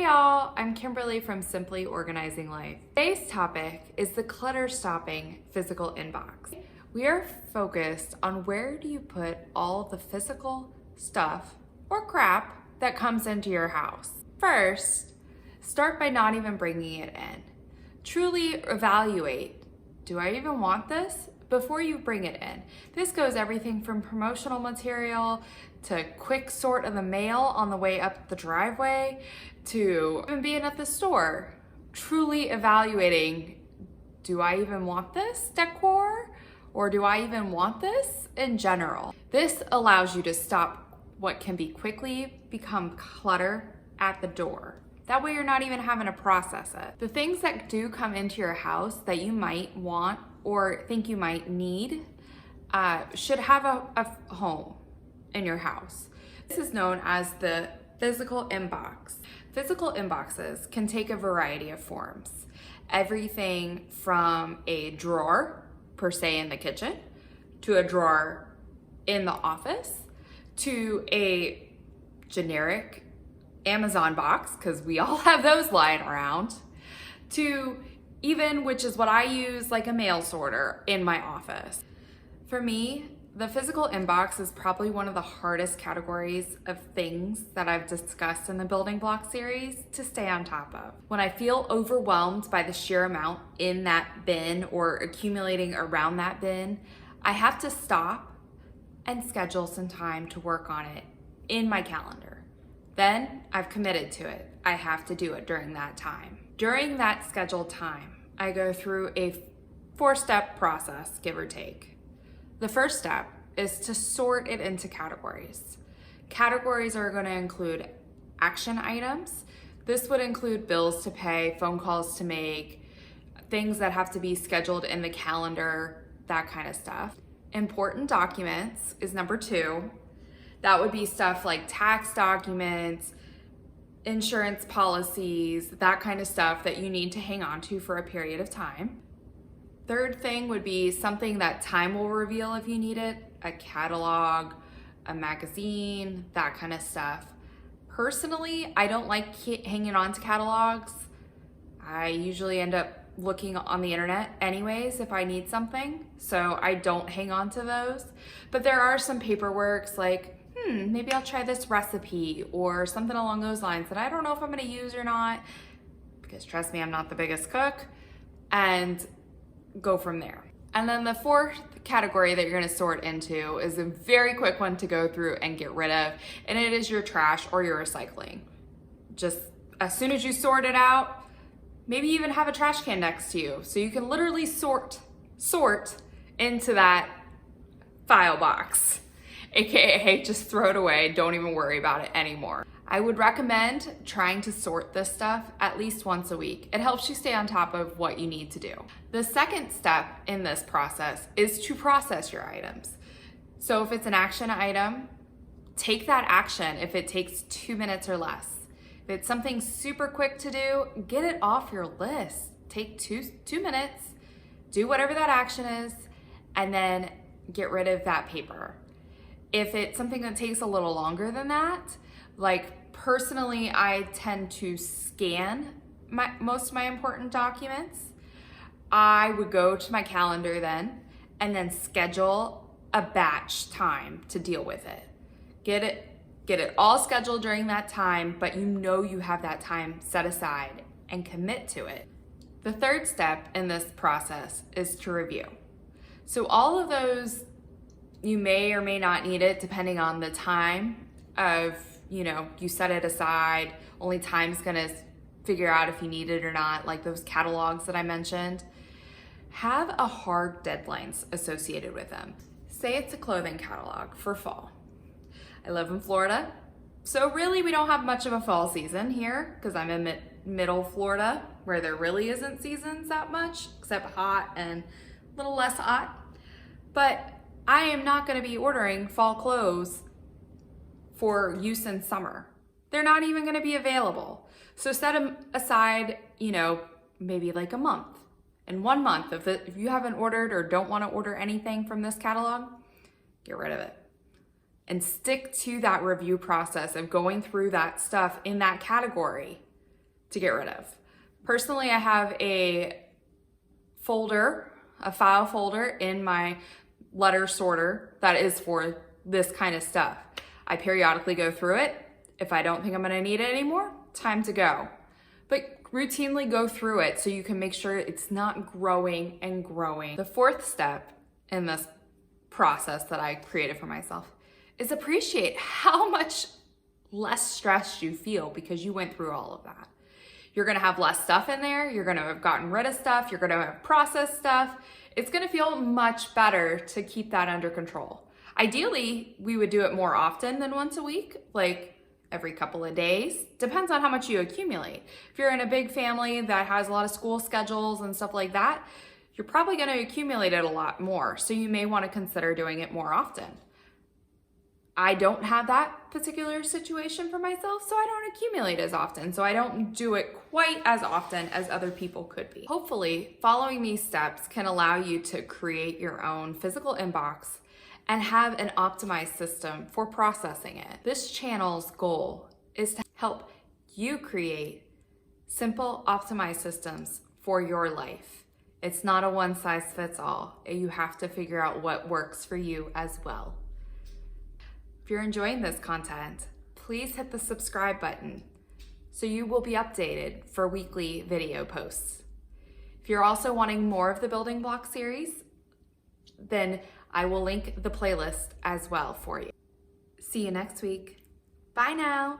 Hey y'all, I'm Kimberly from Simply Organizing Life. Today's topic is the clutter stopping physical inbox. We are focused on where do you put all the physical stuff or crap that comes into your house. First, start by not even bringing it in. Truly evaluate, do I even want this? Before you bring it in. This goes everything from promotional material to quick sort of the mail on the way up the driveway to even being at the store. Truly evaluating, do I even want this decor? Or do I even want this in general? This allows you to stop what can be quickly become clutter at the door. That way you're not even having to process it. The things that do come into your house that you might want or think you might need should have a home in your house. This is known as the physical inbox. Physical inboxes can take a variety of forms. Everything from a drawer, per se in the kitchen, to a drawer in the office, to a generic Amazon box, because we all have those lying around, to even, which is what I use, like a mail sorter in my office. For me, the physical inbox is probably one of the hardest categories of things that I've discussed in the building block series to stay on top of. When I feel overwhelmed by the sheer amount in that bin or accumulating around that bin, I have to stop and schedule some time to work on it in my calendar. Then I've committed to it. I have to do it during that time. During that scheduled time, I go through a 4-step process, give or take. The first step is to sort it into categories. Categories are going to include action items. This would include bills to pay, phone calls to make, things that have to be scheduled in the calendar, that kind of stuff. Important documents is number 2. That would be stuff like tax documents, insurance policies, that kind of stuff that you need to hang on to for a period of time. Third thing would be something that time will reveal if you need it, a catalog, a magazine, that kind of stuff. Personally, I don't like hanging on to catalogs. I usually end up looking on the internet anyways if I need something, so I don't hang on to those. But there are some paperworks like, maybe I'll try this recipe or something along those lines that I don't know if I'm gonna use or not, because trust me, I'm not the biggest cook, and go from there. And then the 4th category that you're gonna sort into is a very quick one to go through and get rid of, and it is your trash or your recycling. Just as soon as you sort it out, maybe even have a trash can next to you so you can literally sort into that file box. AKA just throw it away, don't even worry about it anymore. I would recommend trying to sort this stuff at least once a week. It helps you stay on top of what you need to do. The second step in this process is to process your items. So if it's an action item, take that action if it takes 2 minutes or less. If it's something super quick to do, get it off your list. Take two minutes, do whatever that action is, and then get rid of that paper. If it's something that takes a little longer than that, like personally, I tend to scan most of my important documents. I would go to my calendar then and then schedule a batch time to deal with it. Get it all scheduled during that time, but you know you have that time set aside and commit to it. The third step in this process is to review. So all of those, you may or may not need it depending on the time of, you set it aside. Only time's gonna figure out if you need it or not, like those catalogs that I mentioned. Have a hard deadlines associated with them. Say it's a clothing catalog for fall. I live in Florida, so really we don't have much of a fall season here because I'm in middle Florida where there really isn't seasons that much except hot and a little less hot. But I am not going to be ordering fall clothes for use in summer. They're not even going to be available. So set them aside, maybe like a month. In 1 month, if you haven't ordered or don't want to order anything from this catalog, get rid of it. And stick to that review process of going through that stuff in that category to get rid of. Personally, I have a file folder in my letter sorter that is for this kind of stuff. I periodically go through it. If I don't think I'm gonna need it anymore, time to go. But routinely go through it so you can make sure it's not growing and growing. The fourth step in this process that I created for myself is appreciate how much less stressed you feel because you went through all of that. You're gonna have less stuff in there, you're gonna have gotten rid of stuff, you're gonna have processed stuff. It's gonna feel much better to keep that under control. Ideally, we would do it more often than once a week, like every couple of days. Depends on how much you accumulate. If you're in a big family that has a lot of school schedules and stuff like that, you're probably gonna accumulate it a lot more. So you may wanna consider doing it more often. I don't have that particular situation for myself, so I don't accumulate as often. So I don't do it quite as often as other people could be. Hopefully, following these steps can allow you to create your own physical inbox and have an optimized system for processing it. This channel's goal is to help you create simple, optimized systems for your life. It's not a one-size-fits-all. You have to figure out what works for you as well. If you're enjoying this content, please hit the subscribe button so you will be updated for weekly video posts. If you're also wanting more of the Building Block series, then I will link the playlist as well for you. See you next week. Bye now.